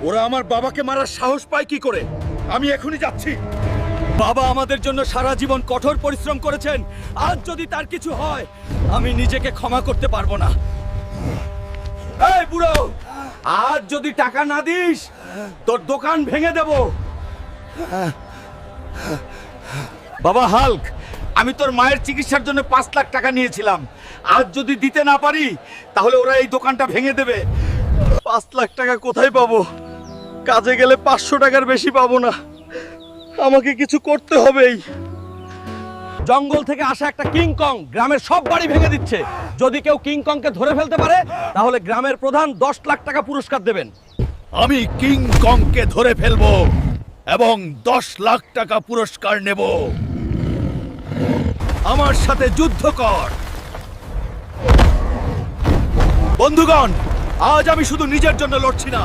ওরা আমার বাবাকে মারার সাহস পায় কি করে? আমি এখনই যাচ্ছি। বাবা আমাদের জন্য সারা জীবন কঠোর পরিশ্রম করেছেন। আজ যদি তার কিছু হয়, আমি নিজেকে ক্ষমা করতে পারবো না। এই বুড়ো, আজ যদি টাকা না দিস, তোর দোকান ভেঙে দেব। বাবা হাল্ক, আমি তোর মায়ের চিকিৎসার জন্য 5 লাখ টাকা নিয়েছিলাম। আজ যদি দিতে না পারি, তাহলে ওরা এই দোকানটা ভেঙে দেবে। 5 লাখ টাকা কোথায় পাবো? কাজে গেলে 500 টাকার বেশি পাবো না। আমাকে কিছু করতে হবেই। জঙ্গল থেকে আসা একটা কিংকং গ্রামের সব বাড়ি ভেঙে দিচ্ছে। যদি কেউ কিংকংকে ধরে ফেলতে পারে, তাহলে গ্রামের প্রধান 10 লাখ টাকা পুরস্কার দেবেন। আমি কিংকংকে ধরে ফেলবো এবং 10 লাখ টাকা পুরস্কার নেব। আমার সাথে যুদ্ধ কর। বন্ধুগণ, আজ আমি শুধু নিজের জন্য লড়ছি না,